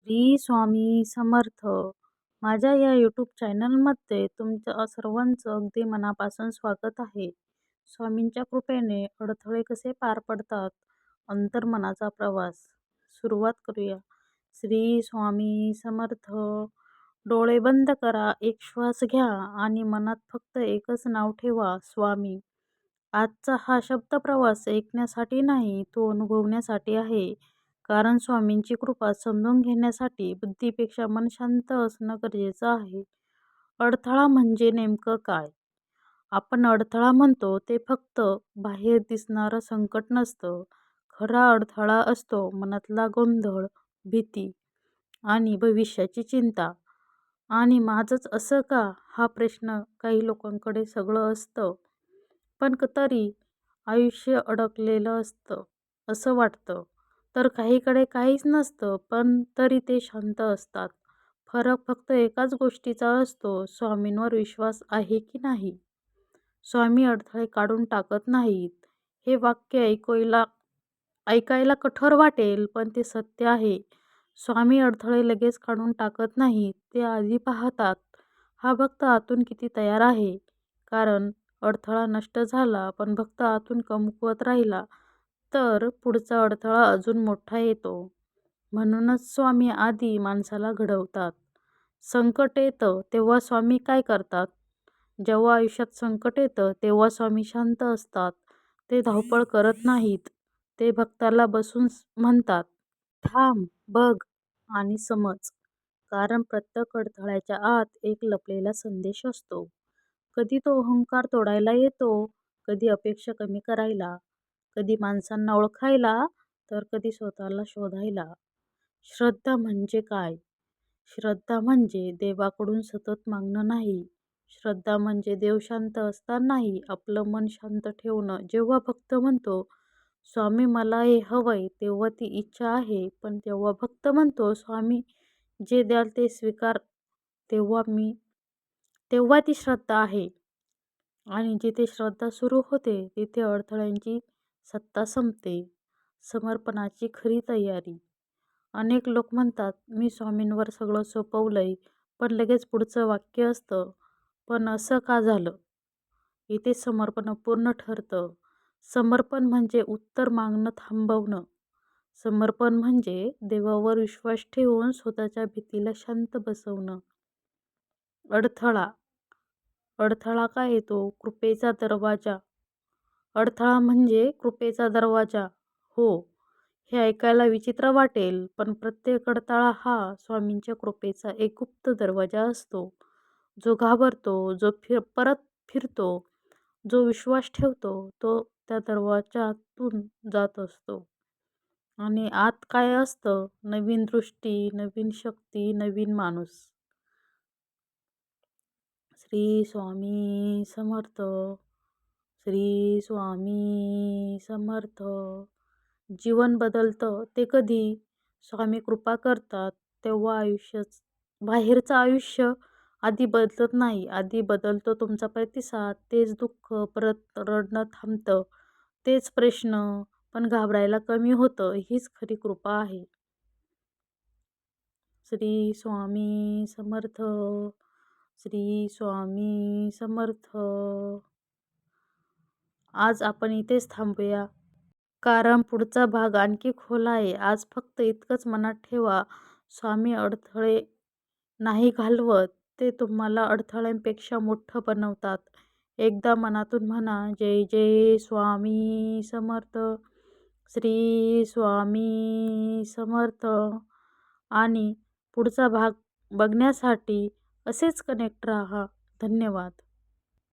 श्री स्वामी समर्थ. माझ्या या यूट्यूब चॅनलमध्ये तुमच्या सर्वांचं अगदी मनापासून स्वागत आहे. स्वामींच्या कृपेने अडथळे कसे पार पडतात, अंतर्मनाचा प्रवास. सुरुवात करूया. श्री स्वामी समर्थ. डोळे बंद करा, एक श्वास घ्या आणि मनात फक्त एकच नाव ठेवा, स्वामी. आजचा हा शब्दप्रवास ऐकण्यासाठी नाही, तो अनुभवण्यासाठी आहे. कारण स्वामींची कृपा समजून घेण्यासाठी बुद्धीपेक्षा मन शांत असणं गरजेचं आहे. अडथळा म्हणजे नेमकं काय? आपण अडथळा म्हणतो ते फक्त बाहेर दिसणारं संकट नसतं. खरा अडथळा असतो मनातला गोंधळ, भीती आणि भविष्याची चिंता. आणि माझंच असं का, हा प्रश्न काही लोकांकडे सगळं असतं, पण तरी आयुष्य अडकलेलं असतं असं वाटतं. तर काहीकडे काहीच नसतं, पण तरी ते शांत असतात. फरक फक्त एकाच गोष्टीचा असतो, स्वामींवर विश्वास आहे की नाही. स्वामी अडथळे काढून टाकत नाहीत. हे वाक्य ऐकायला कठोर वाटेल, पण ते सत्य आहे. स्वामी अडथळे लगेच काढून टाकत नाहीत. ते आधी पाहतात, हा भक्त आतून किती तयार आहे. कारण अडथळा नष्ट झाला, पण भक्त आतून कमकुवत राहिला, तर पुढचा अडथळा अजून मोठा येतो. म्हणूनच स्वामी आधी माणसाला घडवतात. संकट येतं तेव्हा स्वामी काय करतात? जेव्हा आयुष्यात संकट येतं तेव्हा स्वामी शांत असतात. ते धावपळ करत नाहीत. ते भक्ताला बसून म्हणतात, थांब, बघ आणि समज. कारण प्रत्येक अडथळ्याच्या आत एक लपलेला संदेश असतो. कधी तो अहंकार तोडायला येतो, कधी अपेक्षा कमी करायला, कधी माणसांना ओळखायला, तर कधी स्वतःला शोधायला. श्रद्धा म्हणजे काय? श्रद्धा म्हणजे देवाकडून सतत मागणं नाही. श्रद्धा म्हणजे देव शांत असतानाही आपलं मन शांत ठेवणं. जेव्हा भक्त म्हणतो, स्वामी मला हे हवंय, तेव्हा ती इच्छा आहे. पण तेव्हा भक्त म्हणतो, स्वामी जे द्याल ते स्वीकार, तेव्हा ती श्रद्धा आहे. आणि जिथे श्रद्धा सुरू होते तिथे अडथळ्यांची सत्ता संपते. समर्पणाची खरी तयारी. अनेक लोक म्हणतात, मी स्वामींवर सगळं सोपवलंय, पण लगेच पुढचं वाक्य असतं, पण असं का झालं? इथे समर्पण पूर्ण ठरतं. समर्पण म्हणजे उत्तर मागणं थांबवणं. समर्पण म्हणजे देवावर विश्वास ठेवून स्वतःच्या भीतीला शांत बसवणं. अडथळा. अडथळा काय येतो? कृपेचा दरवाजा. अडथळा म्हणजे कृपेचा दरवाजा. हो, हे ऐकायला विचित्र वाटेल, पण प्रत्येक अडथळा हा स्वामींच्या कृपेचा एक गुप्त दरवाजा असतो. जो घाबरतो, जो परत फिरतो, जो विश्वास ठेवतो, तो त्या दरवाजातून जात असतो. आणि आत काय असतं? नवीन दृष्टी, नवीन शक्ती, नवीन माणूस. श्री स्वामी समर्थ. श्री स्वामी समर्थ. जीवन बदलतं ते कधी? स्वामी कृपा करतात तेव्हा. बाहेरचं आयुष्य आधी बदलत नाही, आधी बदलतो तुमचा प्रतिसाद. तेच दुःख परत रडणं थांबतं, तेच प्रश्न पण घाबरायला कमी होतं. हीच खरी कृपा आहे. श्री स्वामी समर्थ. श्री स्वामी समर्थ. आज आपण इथेच थांबूया, कारण पुढचा भाग आणखी खोल आहे. आज फक्त इतकंच मनात ठेवा, स्वामी अडथळे नाही घालवत, ते तुम्हाला अडथळ्यांपेक्षा मोठं बनवतात. एकदा मनातून म्हणा, जय जय स्वामी समर्थ. श्री स्वामी समर्थ. आणि पुढचा भाग बघण्यासाठी असेच कनेक्ट राहा. धन्यवाद.